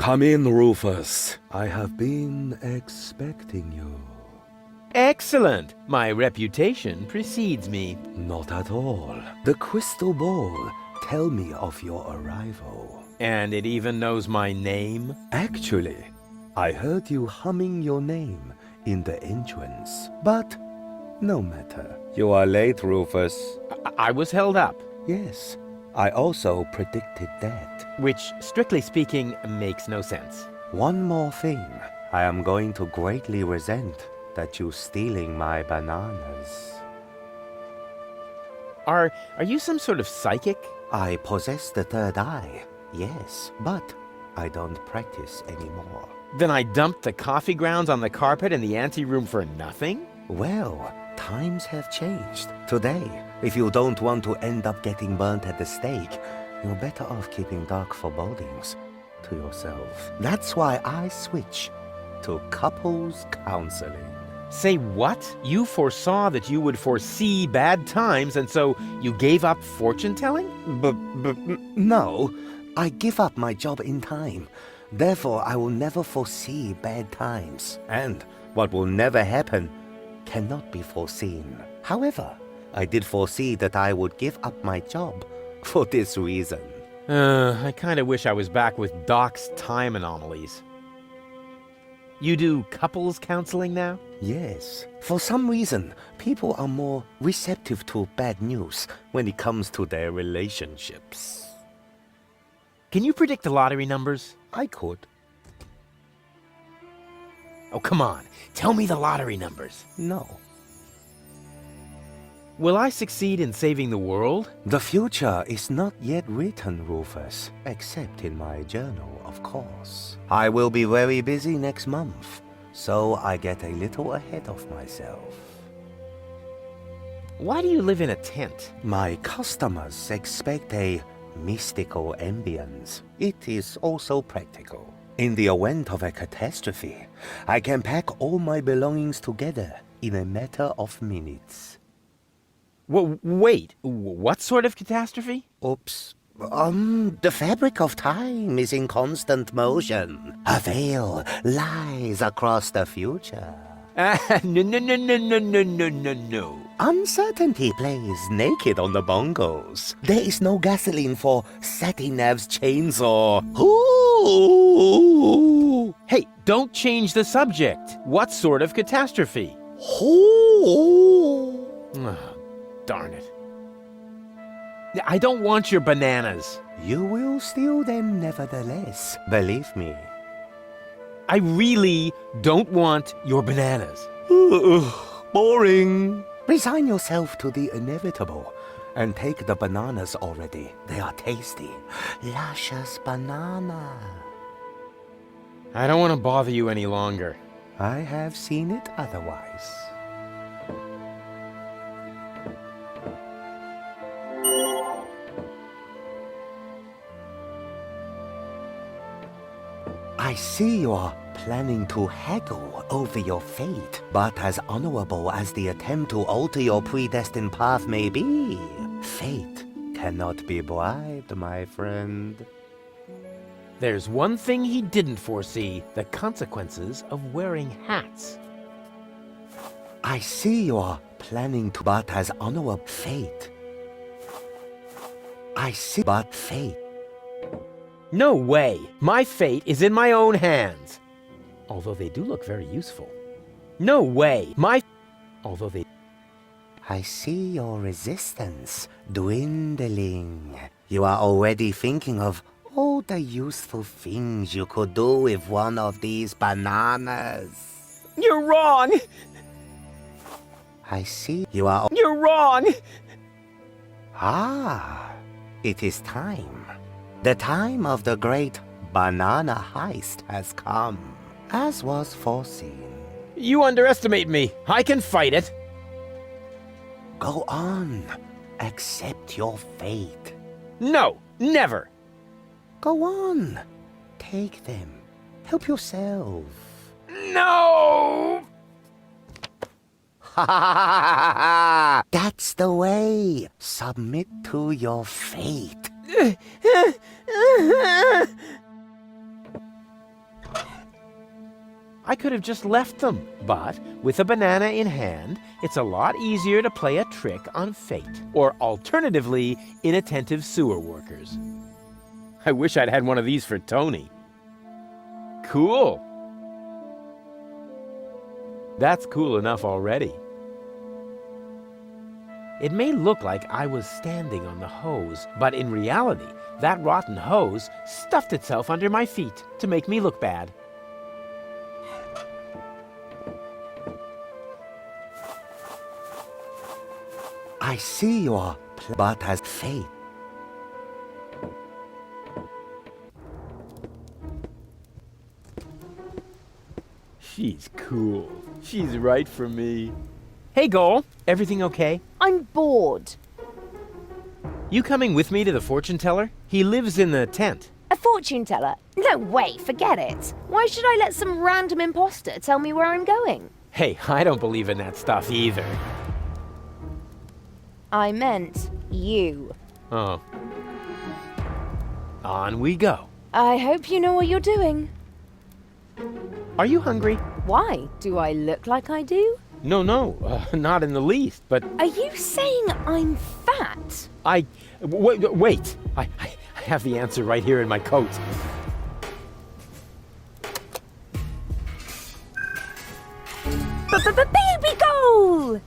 Come in, Rufus. I have been expecting you. Excellent. My reputation precedes me. Not at all. The crystal ball tell me of your arrival. And it even knows my name? Actually, I heard you humming your name in the entrance. But no matter. You are late, Rufus. I was held up. Yes, I also predicted that. Which, strictly speaking, makes no sense. One more thing. I am going to greatly resent that you stealing my bananas. Are you some sort of psychic? I possess the third eye, yes, but I don't practice anymore. Then I dumped the coffee grounds on the carpet in the anteroom for nothing? Well, times have changed. Today, if you don't want to end up getting burnt at the stake, you're better off keeping dark forebodings to yourself. That's why I switch to couples counseling. Say what? You foresaw that you would foresee bad times, and so you gave up fortune-telling? No, I give up my job in time. Therefore, I will never foresee bad times. And what will never happen cannot be foreseen. However, I did foresee that I would give up my job for this reason. I kinda wish I was back with Doc's time anomalies. You do couples counseling now? Yes. For some reason, people are more receptive to bad news when it comes to their relationships. Can you predict the lottery numbers? I could. Oh, come on. Tell me the lottery numbers. No. Will I succeed in saving the world? The future is not yet written, Rufus, except in my journal, of course. I will be very busy next month, so I get a little ahead of myself. Why do you live in a tent? My customers expect a mystical ambience. It is also practical. In the event of a catastrophe, I can pack all my belongings together in a matter of minutes. Wait, what sort of catastrophe? Oops. The fabric of time is in constant motion. A veil lies across the future. No. Uncertainty plays naked on the bongos. There is no gasoline for Satinav's chainsaw. Ooh. Hey, don't change the subject. What sort of catastrophe? Ooh. Darn it. I don't want your bananas. You will steal them nevertheless, believe me. I really don't want your bananas. Boring. Resign yourself to the inevitable and take the bananas already. They are tasty. Luscious banana. I don't want to bother you any longer. I have seen it otherwise. I see you are planning to haggle over your fate, but as honorable as the attempt to alter your predestined path may be, fate cannot be bribed, my friend. There's one thing he didn't foresee, the consequences of wearing hats. I see you are planning to, but as honorable fate. I see, but fate. No way! My fate is in my own hands. Although they do look very useful. No way! Although they... I see your resistance dwindling. You are already thinking of all the useful things you could do with one of these bananas. You're wrong! I see you are... You're wrong! Ah, it is time. The time of the great banana heist has come, as was foreseen. You underestimate me. I can fight it. Go on. Accept your fate. No, never. Go on. Take them. Help yourself. No! Ha ha ha ha! That's the way. Submit to your fate. I could have just left them. But with a banana in hand, it's a lot easier to play a trick on fate. Or alternatively, inattentive sewer workers. I wish I'd had one of these for Tony. Cool. That's cool enough already. It may look like I was standing on the hose, but in reality, that rotten hose stuffed itself under my feet to make me look bad. I see your but as fate. She's cool. She's right for me. Hey, Goal. Everything okay? I'm bored. You coming with me to the fortune teller? He lives in the tent. A fortune teller? No way, forget it. Why should I let some random imposter tell me where I'm going? Hey, I don't believe in that stuff either. I meant you. Oh. On we go. I hope you know what you're doing. Are you hungry? Why? Do I look like I do? No, not in the least, but Are you saying I'm fat? Wait. I have the answer right here in my coat. Baby Goal!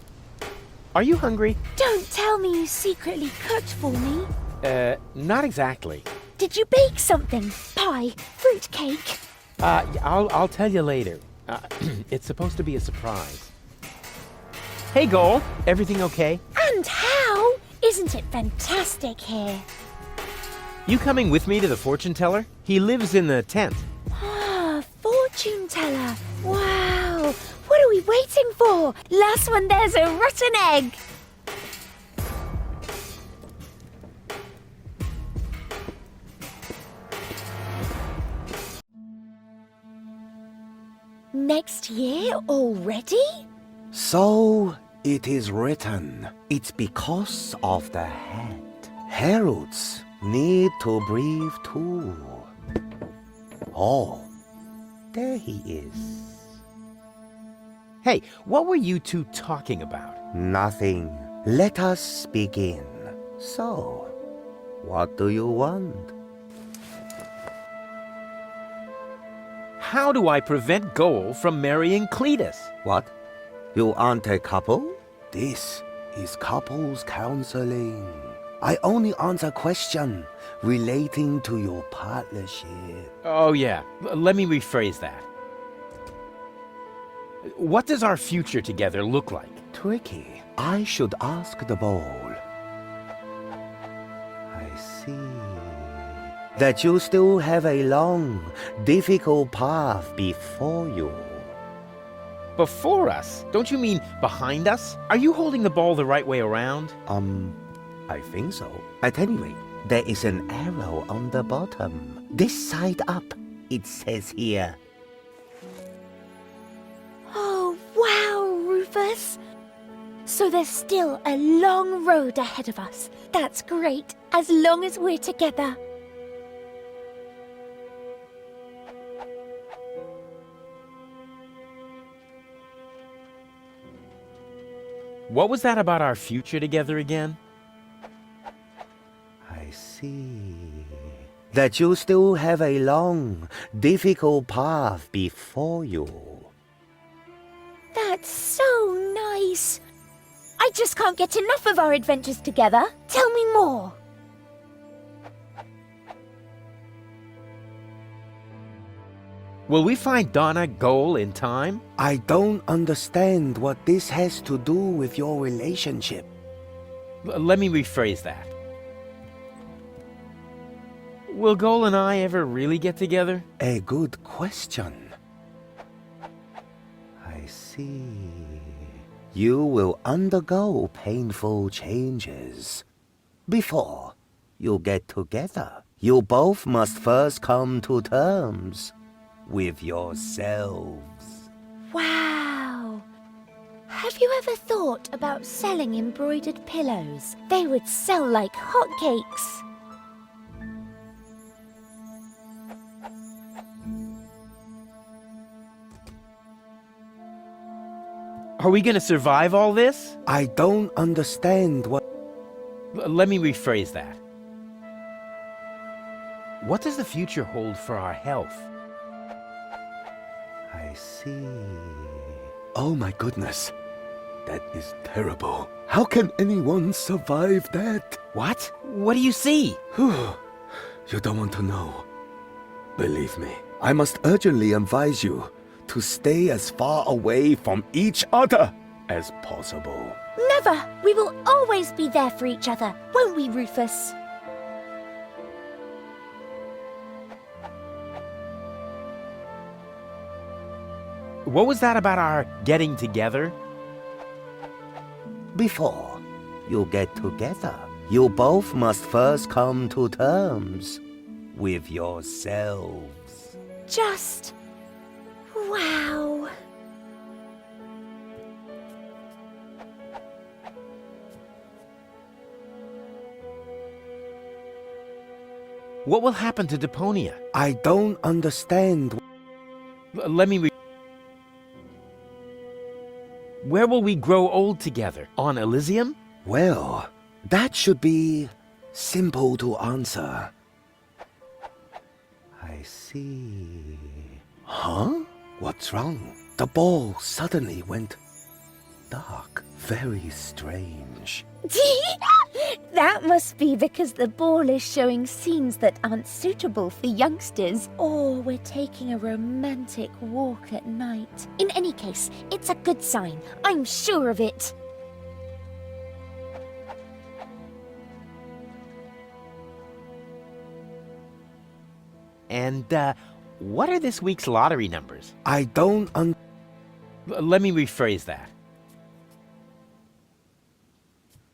Are you hungry? Don't tell me you secretly cooked for me. Not exactly. Did you bake something? Pie? Fruit cake? I'll tell you later. It's supposed to be a surprise. Hey, Goal. Everything okay? And how? Isn't it fantastic here? You coming with me to the fortune teller? He lives in the tent. Ah, fortune teller. Wow. What are we waiting for? Last one, there's a rotten egg. Next year already? So it is written. It's because of the head. Heralds need to breathe too. Oh, there he is. Hey, what were you two talking about? Nothing. Let us begin. So, what do you want? How do I prevent Goal from marrying Cletus? What? You aren't a couple? This is couples counseling. I only answer questions relating to your partnership. Oh, yeah. Let me rephrase that. What does our future together look like? Tricky. I should ask the bowl. I see. That you still have a long, difficult path before you. Before us? Don't you mean behind us? Are you holding the ball the right way around? I think so. At any rate, there is an arrow on the bottom. This side up, it says here. Oh, wow, Rufus. So there's still a long road ahead of us. That's great, as long as we're together. What was that about our future together again? I see. That you still have a long, difficult path before you. That's so nice. I just can't get enough of our adventures together. Tell me more. Will we find Donna Goal in time? I don't understand what this has to do with your relationship. Let me rephrase that. Will Goal and I ever really get together? A good question. I see. You will undergo painful changes. Before you get together, you both must first come to terms with yourselves. Wow. Have you ever thought about selling embroidered pillows? They would sell like hotcakes. Are we gonna survive all this? I don't understand what... Let me rephrase that. What does the future hold for our health? I see. Oh my goodness. That is terrible. How can anyone survive that? What? What do you see? You don't want to know. Believe me, I must urgently advise you to stay as far away from each other as possible. Never! We will always be there for each other, won't we, Rufus? What was that about our getting together? Before you get together, you both must first come to terms with yourselves. Just... wow. What will happen to Deponia? I don't understand. Let me Where will we grow old together? On Elysium? Well, that should be simple to answer. I see. Huh? What's wrong? The ball suddenly went dark. Very strange. That must be because the ball is showing scenes that aren't suitable for youngsters. Or we're taking a romantic walk at night. In any case, it's a good sign. I'm sure of it. And, what are this week's lottery numbers? I don't Let me rephrase that.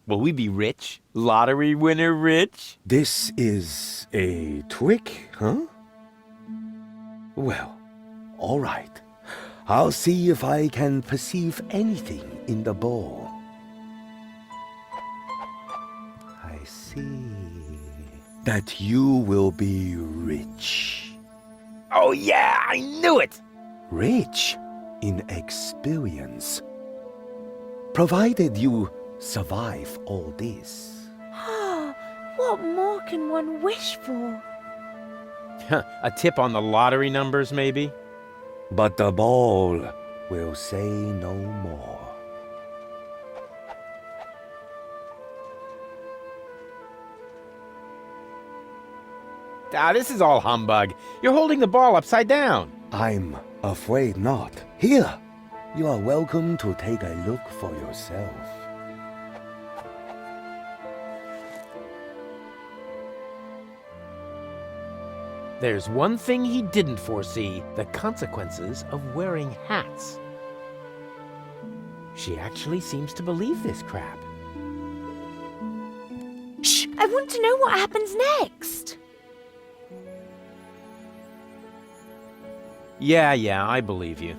Will we be rich? Lottery winner rich? This is a trick, huh? Well, all right. I'll see if I can perceive anything in the ball. I see that you will be rich. Oh yeah, I knew it! Rich in experience. Provided you survive all this. What more can one wish for? A tip on the lottery numbers, maybe? But the ball will say no more. This is all humbug. You're holding the ball upside down. I'm afraid not. Here, you are welcome to take a look for yourself. There's one thing he didn't foresee, the consequences of wearing hats. She actually seems to believe this crap. Shh! I want to know what happens next. Yeah, I believe you.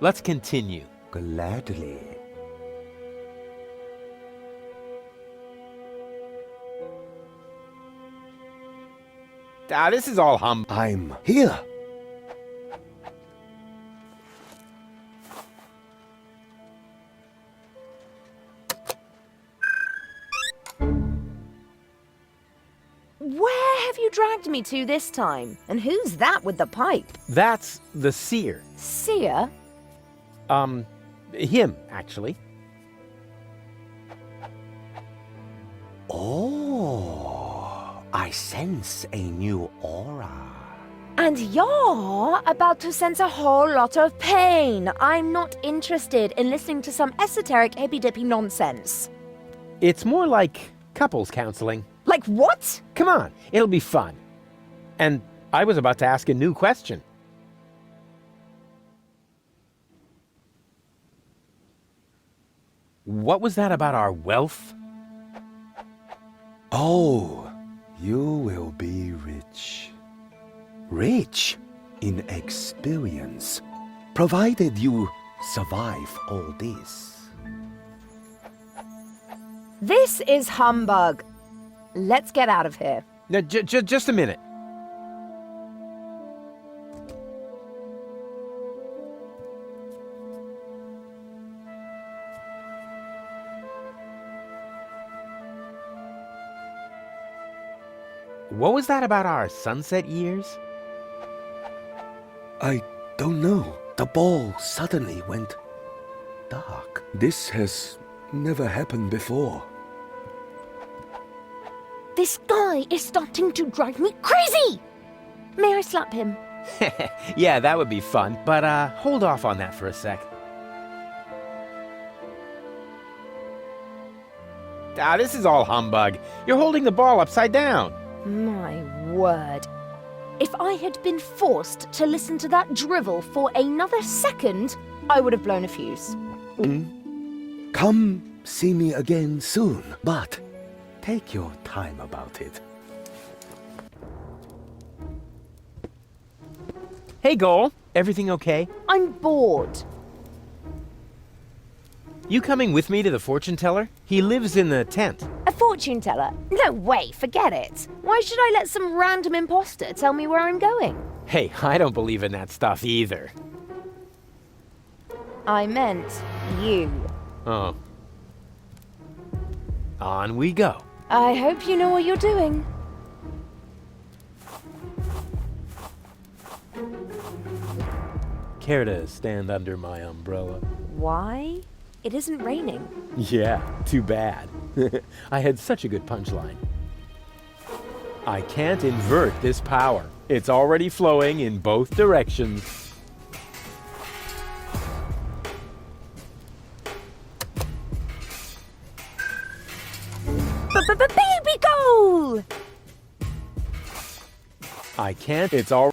Let's continue. Gladly. This is all humbug. I'm here. Where have you dragged me to this time? And who's that with the pipe? That's the seer. Seer? Him, actually. Oh, I sense a new aura. And you're about to sense a whole lot of pain. I'm not interested in listening to some esoteric hippy-dippy nonsense. It's more like couples counseling. Like what? Come on, it'll be fun. And I was about to ask a new question. What was that about our wealth? Oh, you will be rich. Rich in experience, provided you survive all this. This is humbug. Let's get out of here. Now, just a minute. What was that about our sunset years? I don't know. The ball suddenly went dark. This has never happened before. This guy is starting to drive me crazy! May I slap him? Yeah, that would be fun, but hold off on that for a sec. Ah, this is all humbug. You're holding the ball upside down. My word. If I had been forced to listen to that drivel for another second, I would have blown a fuse. Come see me again soon, but take your time about it. Hey, Goal. Everything okay? I'm bored. You coming with me to the fortune teller? He lives in the tent. A fortune teller? No way, forget it. Why should I let some random imposter tell me where I'm going? Hey, I don't believe in that stuff either. I meant you. Oh. On we go. I hope you know what you're doing. Care to stand under my umbrella? Why? It isn't raining. Yeah, too bad. I had such a good punchline. I can't invert this power. It's already flowing in both directions. Baby goal! I can't. It's all.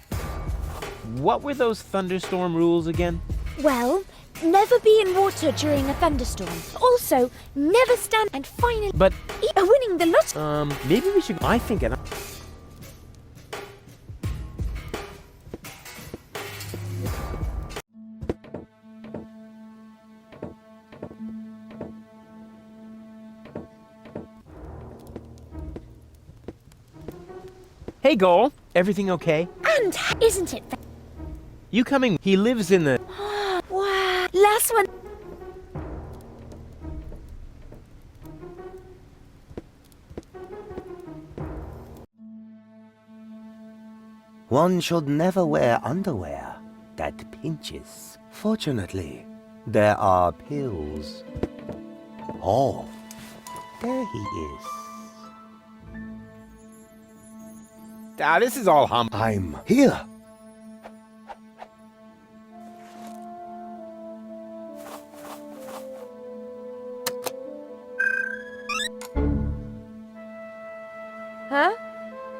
What were those thunderstorm rules again? Well, never be in water during a thunderstorm. Also, never stand and finally But, winning the lottery. maybe we should. I think an. Hey, Goal. Everything okay? And isn't it? You coming? He lives in the. Wow. Last one. One should never wear underwear that pinches. Fortunately, there are pills. Oh, there he is. Ah, this is all hum. I'm here. Huh?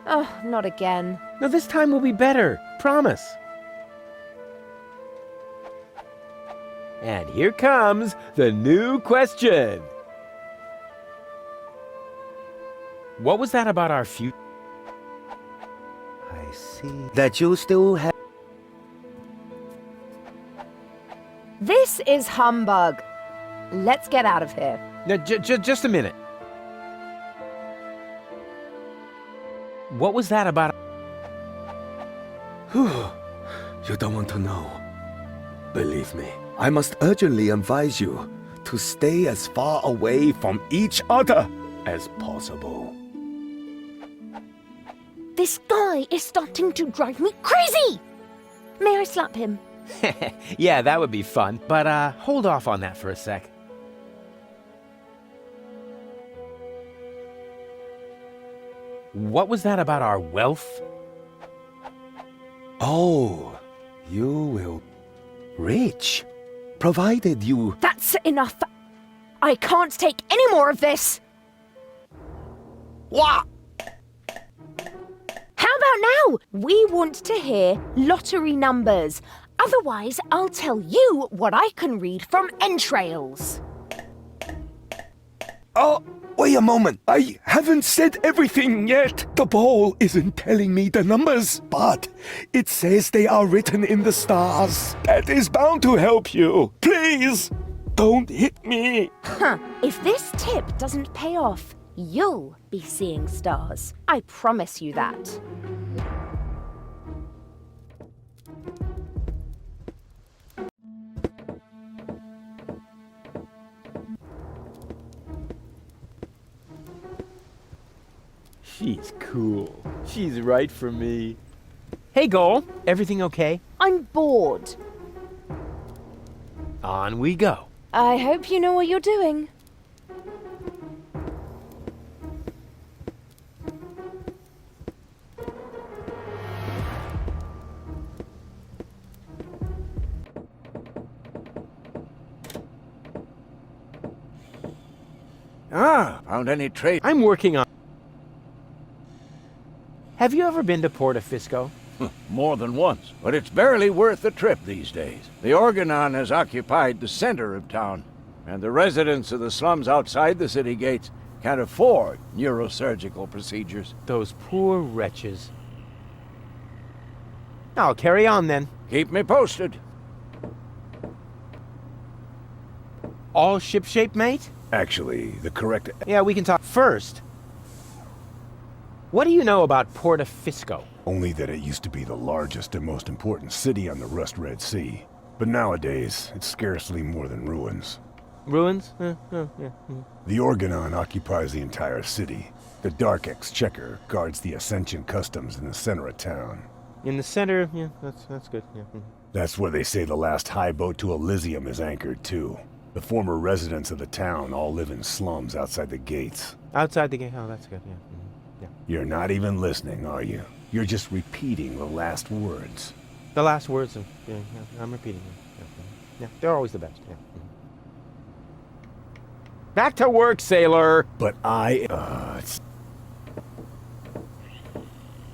Oh, not again. No, this time will be better. Promise. And here comes the new question. What was that about our future? I see that you still have. This is humbug. Let's get out of here. No, just a minute. What was that about? You don't want to know. Believe me, I must urgently advise you to stay as far away from each other as possible. This guy is starting to drive me crazy! May I slap him? Yeah, that would be fun, but hold off on that for a sec. What was that about our wealth? Oh, you will rich, provided you. That's enough. I can't take any more of this. What? How about now? We want to hear lottery numbers. Otherwise, I'll tell you what I can read from entrails. Oh, wait a moment. I haven't said everything yet. The ball isn't telling me the numbers, but it says they are written in the stars. That is bound to help you. Please, don't hit me. Huh. If this tip doesn't pay off, you'll be seeing stars. I promise you that. She's cool. She's right for me. Hey, Goal. Everything okay? I'm bored. On we go. I hope you know what you're doing. Found any trace? I'm working on... Have you ever been to Portofisco? More than once, but it's barely worth the trip these days. The Organon has occupied the center of town, and the residents of the slums outside the city gates can't afford neurosurgical procedures. Those poor wretches. I'll carry on then. Keep me posted. All shipshape, mate? Actually, the correct... Yeah, we can talk first. What do you know about Portofisco? Only that it used to be the largest and most important city on the Rust-Red Sea. But nowadays, it's scarcely more than ruins. Ruins? The Organon occupies the entire city. The Dark Exchequer guards the Ascension customs in the center of town. In the center, yeah, that's good. Yeah. That's where they say the last high boat to Elysium is anchored, too. The former residents of the town all live in slums outside the gates. Outside the gate. Oh, that's good. Yeah. Yeah. You're not even listening, are you? You're just repeating the last words. The last words. Yeah, I'm repeating them. Yeah, they're always the best. Yeah. Back to work, sailor. But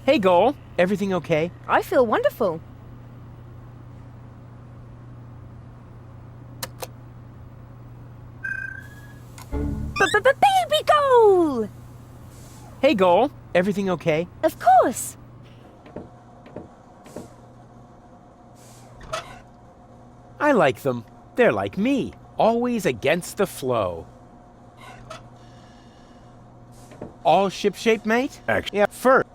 Hey, Goal. Everything okay? I feel wonderful. Baby Goal! Hey, Goal. Everything okay? Of course. I like them. They're like me. Always against the flow. All shipshape, mate? Actually, Yeah, first.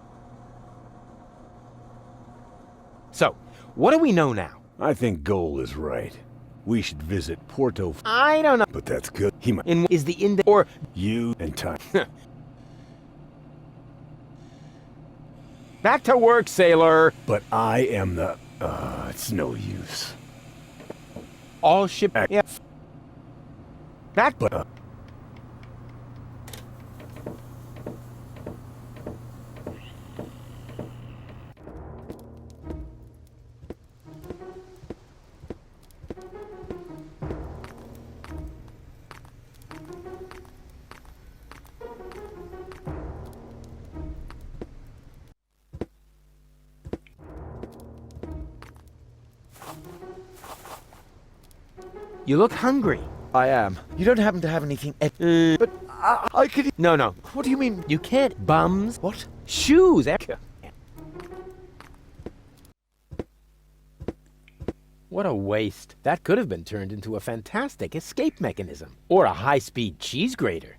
So, what do we know now? I think Goal is right. We should visit Porto... I don't know. But that's good. He might... Is the index or You and time. back to work, sailor? But I am the... it's no use. All ship. Yeah. Back. But, You look hungry. I am. You don't happen to have anything but I could... No. What do you mean? You can't. Bums. What? Shoes. What a waste. That could have been turned into a fantastic escape mechanism. Or a high-speed cheese grater.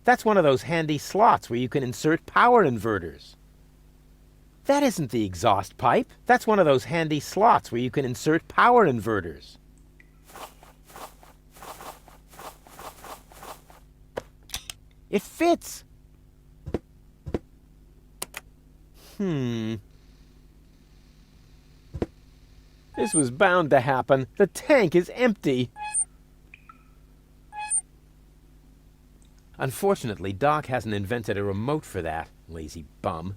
That's one of those handy slots where you can insert power inverters. That isn't the exhaust pipe. That's one of those handy slots where you can insert power inverters. It fits. This was bound to happen. The tank is empty. Unfortunately, Doc hasn't invented a remote for that, lazy bum.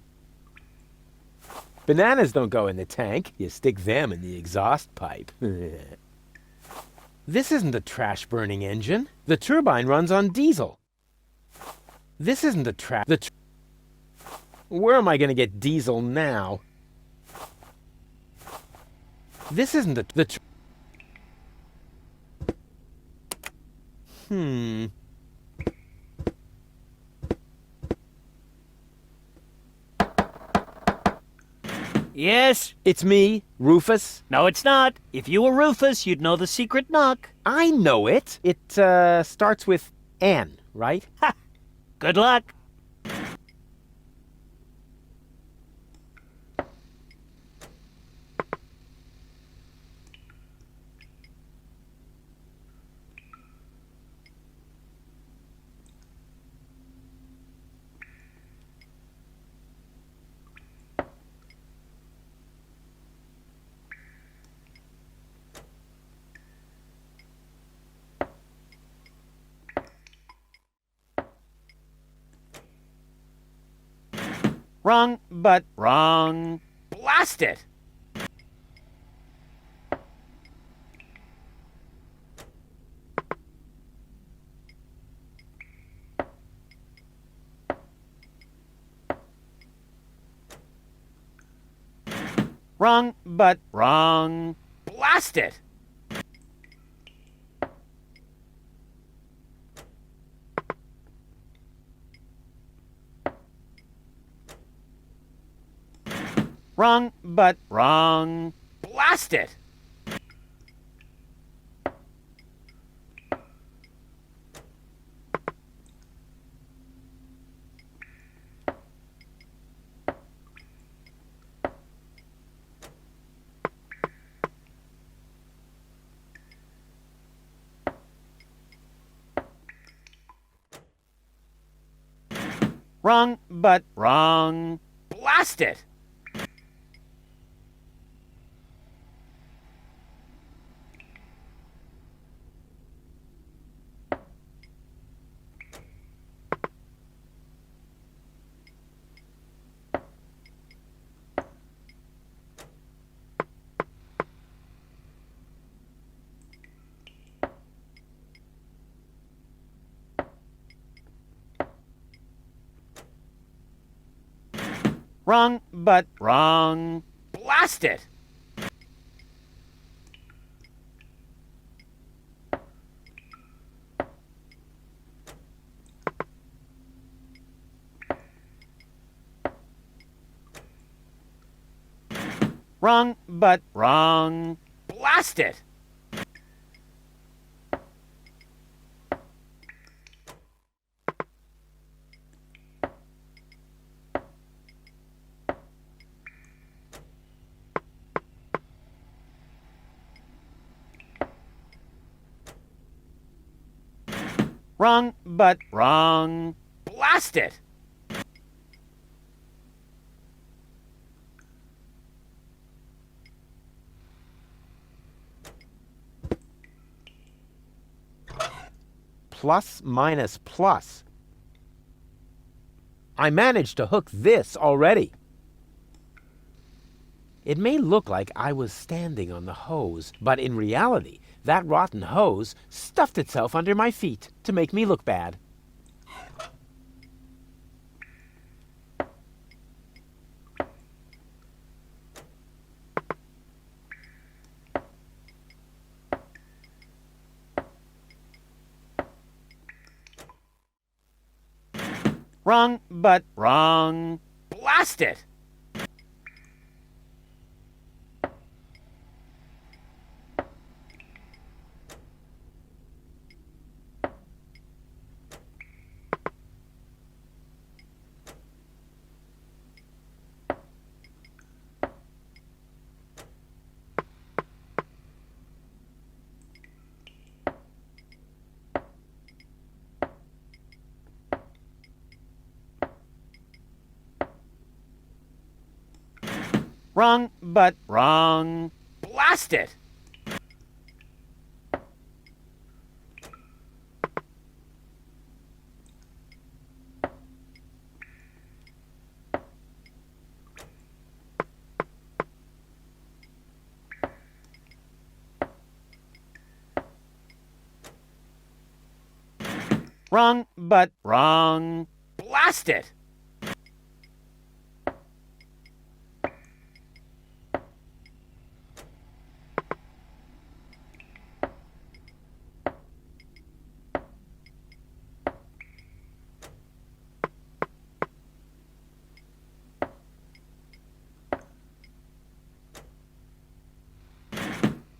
Bananas don't go in the tank. You stick them in the exhaust pipe. This isn't a trash-burning engine. The turbine runs on diesel. This isn't a trash... Where am I going to get diesel now? This isn't a... Yes? It's me, Rufus. No, it's not. If you were Rufus, you'd know the secret knock. I know it. It starts with N, right? Ha! Good luck. Wrong, but wrong. Blast it! Wrong, but wrong. Blast it! Wrong, but wrong. Blast it! Wrong, but wrong. Blast it! Wrong, but wrong. Blast it! Wrong, but wrong. Blast it! Wrong, but wrong. Blast it! Plus minus plus. I managed to hook this already. It may look like I was standing on the hose, but in reality, that rotten hose stuffed itself under my feet to make me look bad. Wrong, but wrong. Blast it! Wrong, but wrong. Blast it! Wrong, but wrong. Blast it!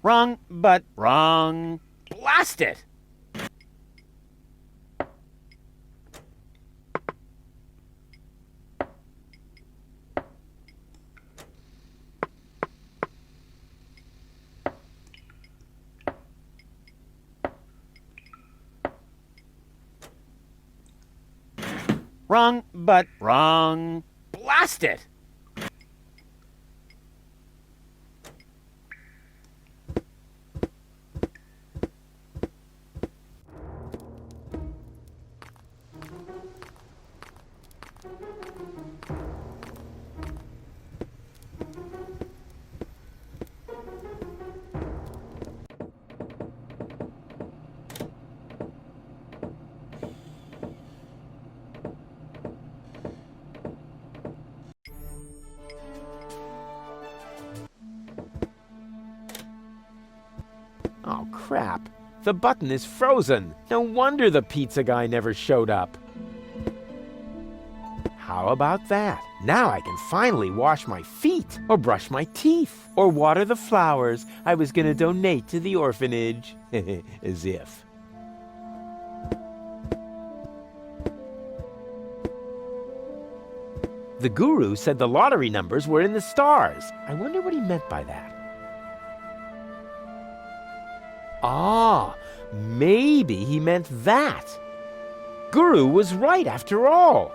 Wrong, but wrong. Blast it! Wrong, but wrong. Blast it! crap. The button is frozen. No wonder the pizza guy never showed up. How about that? Now I can finally wash my feet, or brush my teeth, or water the flowers I was going to donate to the orphanage. As if. The guru said the lottery numbers were in the stars. I wonder what he meant by that. Ah, maybe he meant that. Guru was right after all.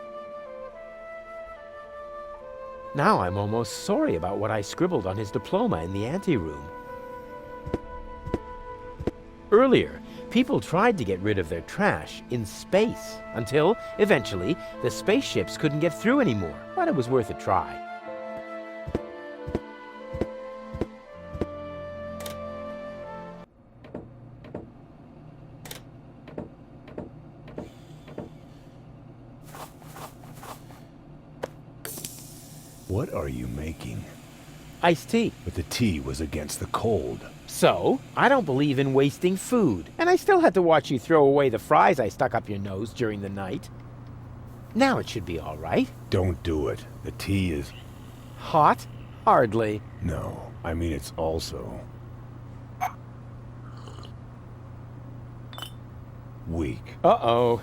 Now I'm almost sorry about what I scribbled on his diploma in the anteroom. Earlier, people tried to get rid of their trash in space, until, eventually, the spaceships couldn't get through anymore, but it was worth a try. What are you making? Iced tea. But the tea was against the cold. So, I don't believe in wasting food, and I still had to watch you throw away the fries I stuck up your nose during the night. Now it should be all right. Don't do it. The tea is... Hot? Hardly. No, I mean it's also... weak. Uh-oh.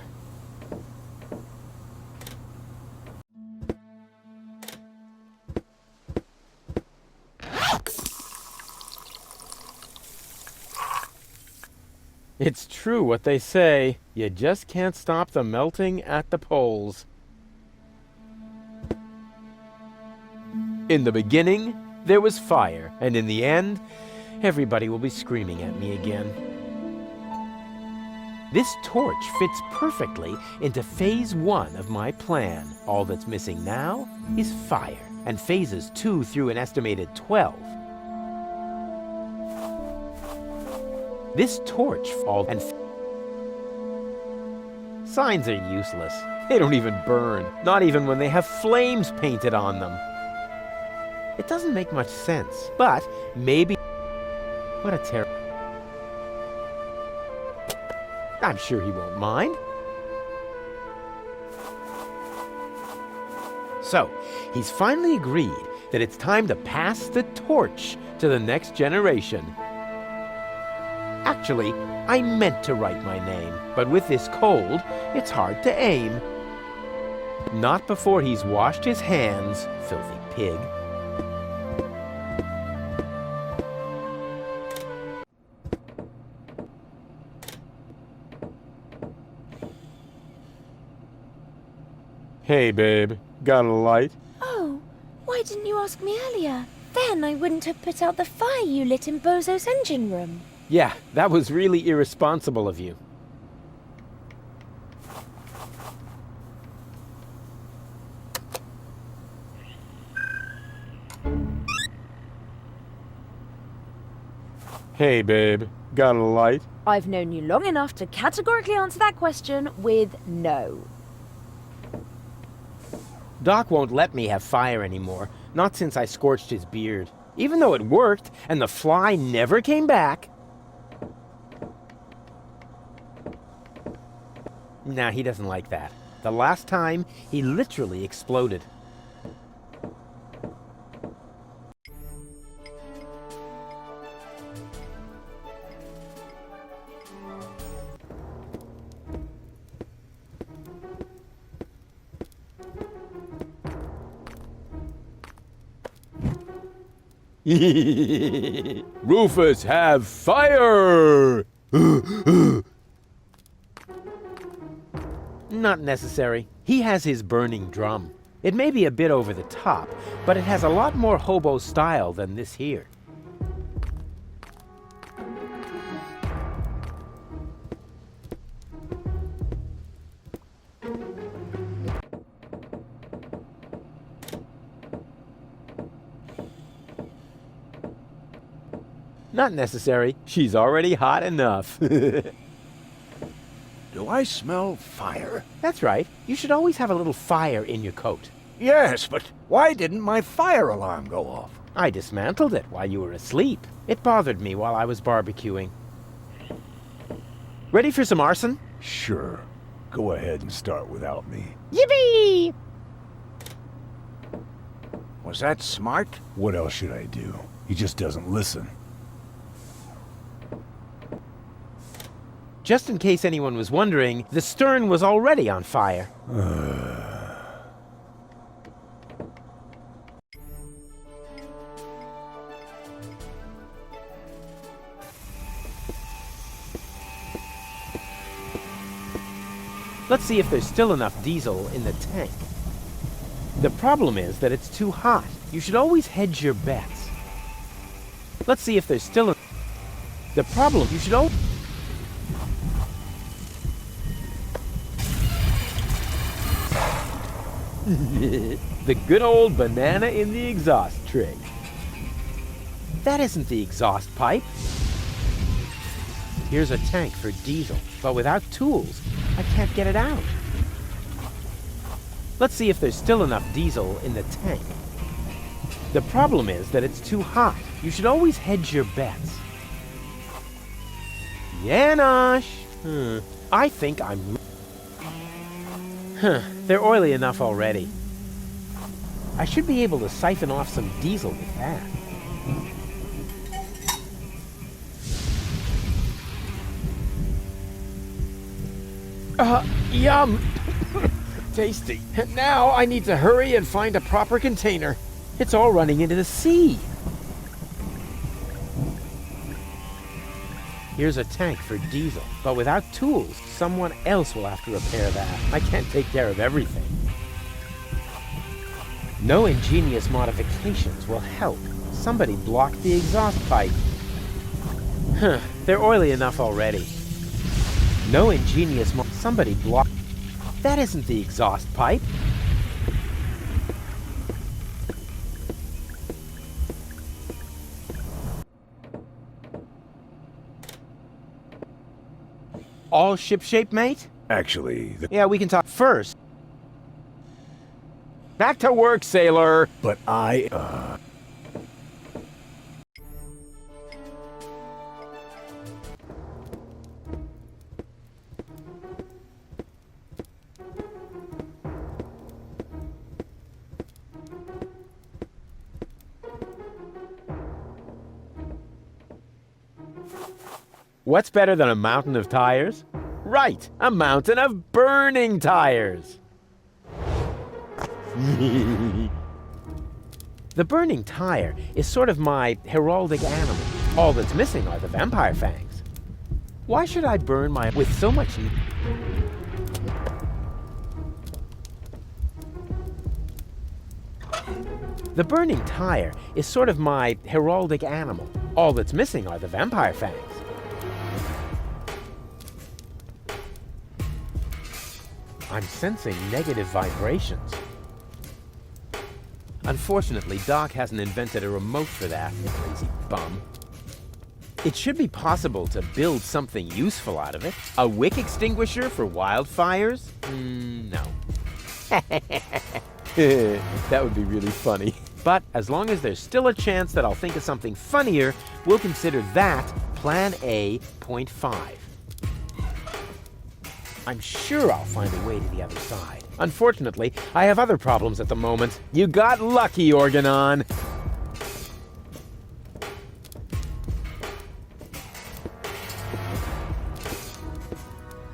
It's true what they say. You just can't stop the melting at the poles. In the beginning, there was fire, and in the end, everybody will be screaming at me again. This torch fits perfectly into phase 1 of my plan. All that's missing now is fire, and phases 2 through an estimated 12. This torch falls and signs are useless. They don't even burn, not even when they have flames painted on them. It doesn't make much sense, but maybe... What a terrible... I'm sure he won't mind. So, he's finally agreed that it's time to pass the torch to the next generation. Actually, I meant to write my name, but with this cold, it's hard to aim. Not before he's washed his hands, filthy pig. Hey, babe. Got a light? Oh, why didn't you ask me earlier? Then I wouldn't have put out the fire you lit in Bozo's engine room. Yeah, that was really irresponsible of you. Hey, babe. Got a light? I've known you long enough to categorically answer that question with no. Doc won't let me have fire anymore, not since I scorched his beard. Even though it worked, and the fly never came back. Nah, he doesn't like that. The last time, he literally exploded. Rufus, have fire! Not necessary. He has his burning drum. It may be a bit over the top, but it has a lot more hobo style than this here. Not necessary. She's already hot enough. Do I smell fire? That's right. You should always have a little fire in your coat. Yes, but why didn't my fire alarm go off? I dismantled it while you were asleep. It bothered me while I was barbecuing. Ready for some arson? Sure. Go ahead and start without me. Yippee! Was that smart? What else should I do? He just doesn't listen. Just in case anyone was wondering, the stern was already on fire. Let's see if there's still enough diesel in the tank. The problem is that it's too hot. You should always hedge your bets. Let's see if there's still The problem, you should always... The good old banana in the exhaust trick. That isn't the exhaust pipe. Here's a tank for diesel, but without tools, I can't get it out. Let's see if there's still enough diesel in the tank. The problem is that it's too hot. You should always hedge your bets. Yanosh! I think I'm... They're oily enough already. I should be able to siphon off some diesel with that. Yum! Tasty. Now I need to hurry and find a proper container. It's all running into the sea. Here's a tank for diesel, but without tools, someone else will have to repair that. I can't take care of everything. No ingenious modifications will help. Somebody blocked the exhaust pipe. They're oily enough already. No ingenious somebody blocked... That isn't the exhaust pipe. All shipshape, mate? Actually, Yeah, we can talk first. Back to work, sailor! But What's better than a mountain of tires? Right, a mountain of burning tires! The burning tire is sort of my heraldic animal. All that's missing are the vampire fangs. Why should I burn my... with so much... The burning tire is sort of my heraldic animal. All that's missing are the vampire fangs. I'm sensing negative vibrations. Unfortunately, Doc hasn't invented a remote for that, lazy bum. It should be possible to build something useful out of it. A wick extinguisher for wildfires? No. That would be really funny. But as long as there's still a chance that I'll think of something funnier, we'll consider that Plan A, point 5. I'm sure I'll find a way to the other side. Unfortunately, I have other problems at the moment. You got lucky, Organon!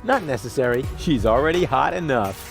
Not necessary. She's already hot enough.